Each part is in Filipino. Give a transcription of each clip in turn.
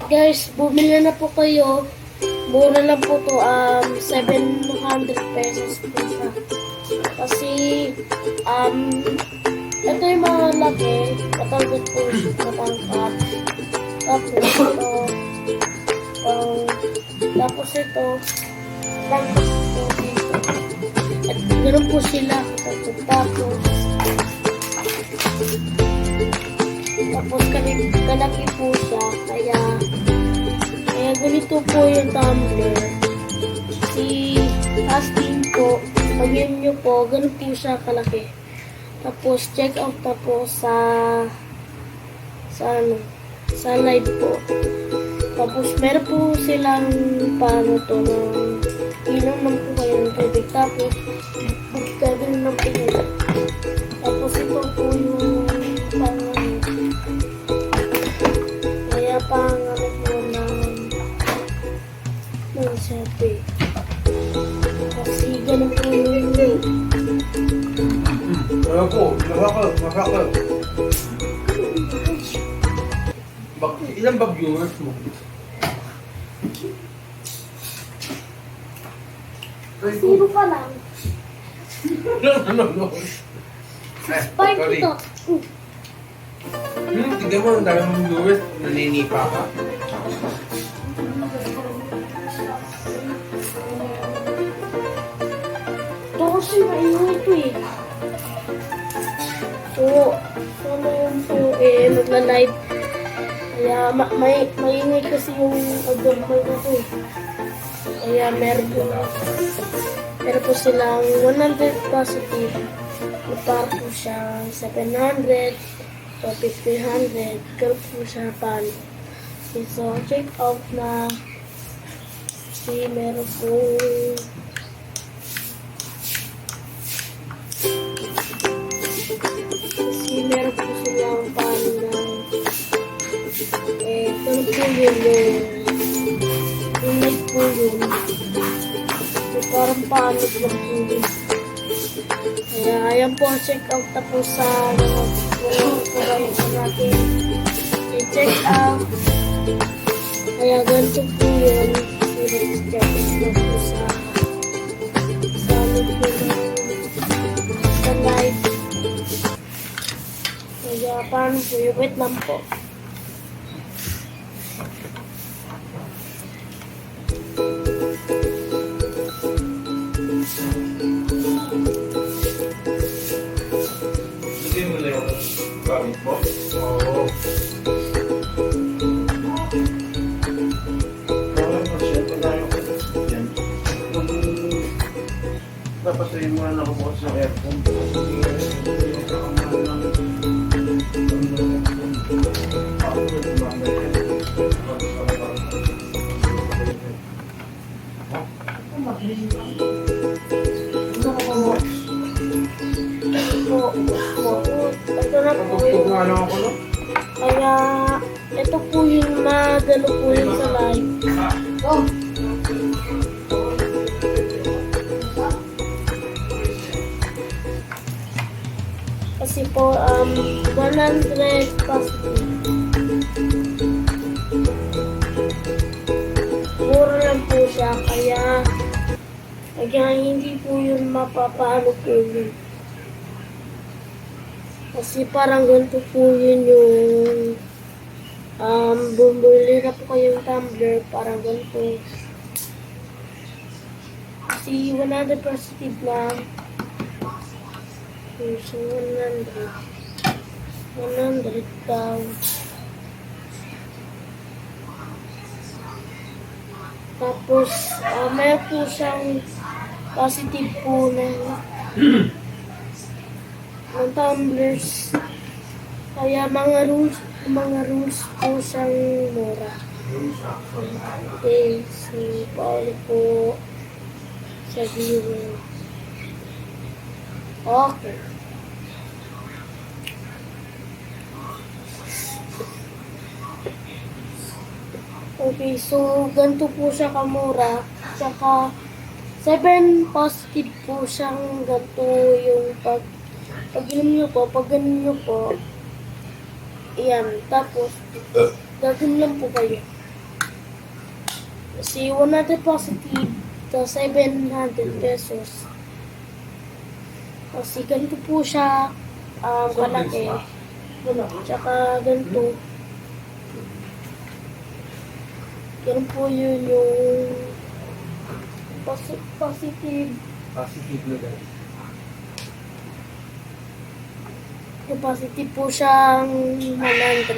Guys, bumili na po kayo. Mura lang po to, 700 pesos po siya. Kasi, ito yung mga laki, matangkat po siya, matangkat. Tapos ito, tapos ito, matangkat po dito. At ganoon po sila, tapos kalaki po siya, kaya ganito po yung tumbler. Si Astin po, pag yun nyo po, ganun po siya kalaki. Tapos check out na po sa live po. Tapos meron po silang paano to na inom lang po kayo ng tubig. Tapos gagawin lang po yun. Tapos ito po yung pangalan po ng sabi. Kasi ganun po yung Wala po, masakal. Ilan ba viewers mo? zero pa lang. No. Spike ito. Tignan mo, ang dami mong viewers, naninipa ka. Ito kasi maingay ito eh. So, ano yun po magla-live. Kaya maingay kasi yung pag-gamay na ito eh. Kaya meron po silang 100 positive. Para po siya 700 o 1500. Ganun po siya paano. So, check out na si meron po silang paano na ganun po yun yung light po yun. So, parang paano lang po yun. Kaya ayan po, check out na po sa mga natin i-check out. Kaya ganito po yun. I-check out na po sa live. Kaya paano po yun? Wait lang po. Hindi mo na yung gamit mo? Oo. Papatayin mo na ako sa aircon. Ito na po yun. Kaya ito po yung madalo po yun sa live. Kasi po 100 positive. Mura lang po siya, kaya hindi po yun mapapano po yun. Kasi parang ganito po yun yung bumili na po kayong tumbler, parang ganito. Kasi 100 positive lang. So 100 daw. Tapos may po siyang positive po ng tumblers. Kaya mga rules po siyang mura. Okay, so paulit po sa viewer. Okay. Okay, so ganito po siya kamura. Tsaka 7 positive po siyang ganito yung pag inom nyo po, pag ganun nyo po, ayan, tapos gagawin lang po kayo. Si 100 positive to 700 pesos. Kasi ganito po siya kalaki. Tsaka ganito. Ganun po yun yung positive. Positive na guys. Yung positive po siyang 100.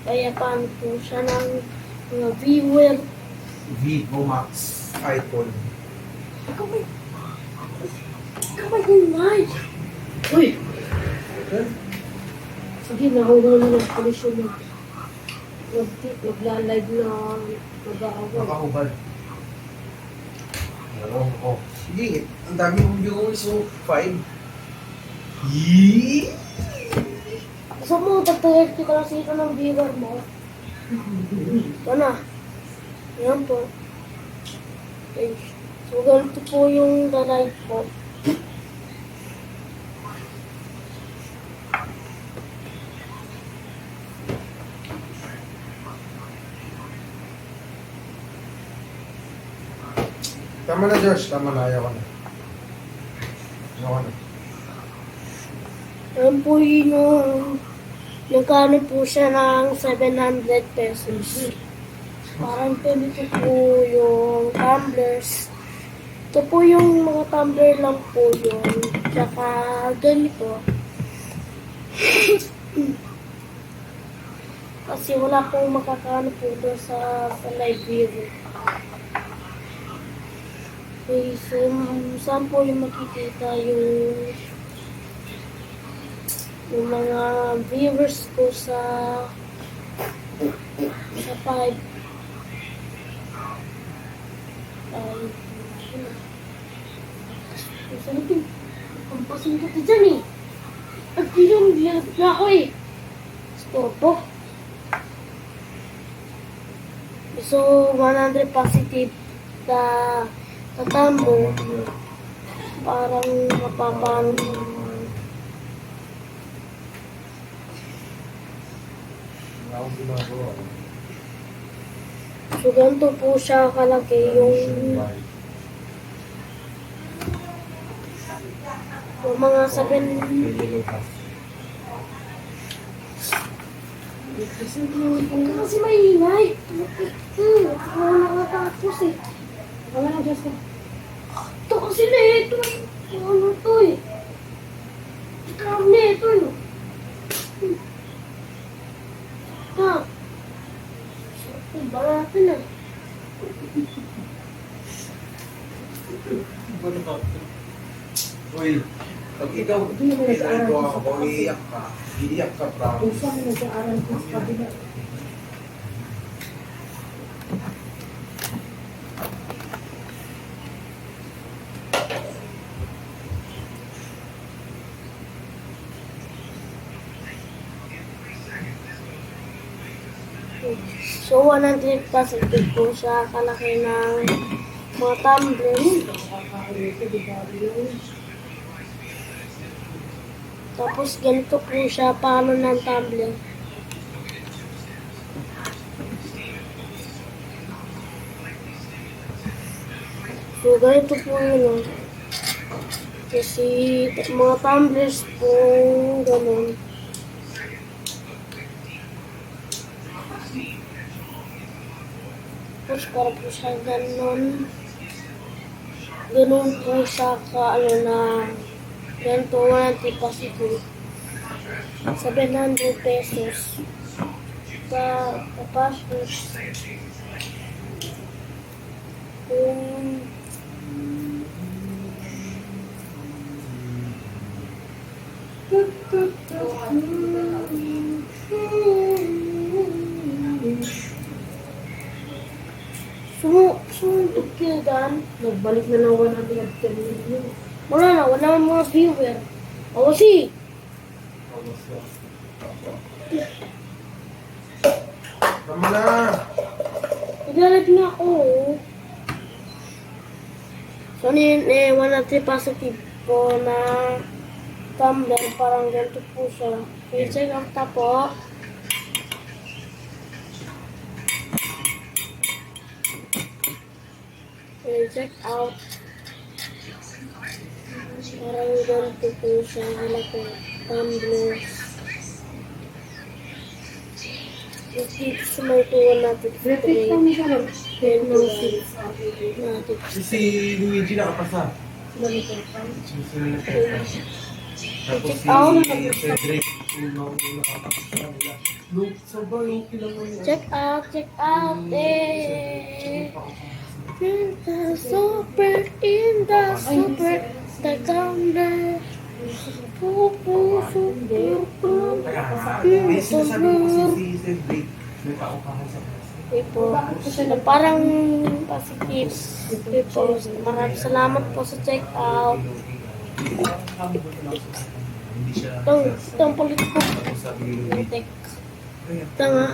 Kaya paano po siya ng mga viewer. Vivo Max iPhone. Kamay yung live. Uy! Sige, nahuhuli na ng polisyon na. Magla-live na mag-aawal. Nakahubad. Oo. Sige, ang dami kong viewers. So, 5. Yee! Gusto mo, tagtagad kita lang sino ng viewer mo. Ito na. Yan po. Okay. So, ganito po yung live po. Tama na, Josh. Tama na. Ayaw ko na. Ayaw ko na. Yan po yung nagkano po siya ng 700 pesos. Parang ganito po yung tumblers. Ito po yung mga tumbler lang po yun. Tsaka ganito. Kasi wala pong makakano po doon sa live view. Okay, so saan po yung makikita yung mga viewers ko sa 5 saan ito? Kampasin ko ito dyan eh. At yun, bilagap na ako eh. Storbo. So, 100 positive na tatambo. Parang mapapano. Wala akong ginagawa. So, ganito po siya kalaki yung mga 7 kasi maingay. Wala nakatapos eh. Wala na Diyos ko. Ito kasi na ito eh. Ano ito eh. Karne ito eh. Ha? Barato na. Uy, pag ikaw ginagawa ko, iiyak ka. Iiyak ka, promise. Kung nag-aaral ko sa kabila. So, 100 positive po siya kalaki ng mga tumbler. Tapos, ganito po siya paano ng tumbler. So, ganito po yun. Oh. Kasi, mga tumblers po, ganun. Tapos, para po siya ganun. Ganun po siya ka, ano na, ganito, 100 positive. 700 pesos. Tapos, Sumunod kayo dan. Nagbalik na lang 110 million. Wala na mga viewer. O kasi, Tama na. naglalagay na ako. So, wala 3 positive po na tumbler. Parang ganito po siya. Okay, check out po. check out. Parang ganito po siya. Wala po. Tumblers. Dito sa may tuwan natin. Repeat lang siya ng Natin. Si Luigi nakapasa. ganito. Tapos Check out. si Cedric, nakapasa nila. Luke, sobrang okay lang mo yun. Check out. Check out. Eh. In the super. The thunder. May sinasabi ko kasi si Cedric, may paupahan sa class. Tipo, parang positive. Tipo, maraming salamat po sa check out. Hindi siya Itong palit ko. sabi ni Luigi. Ito nga.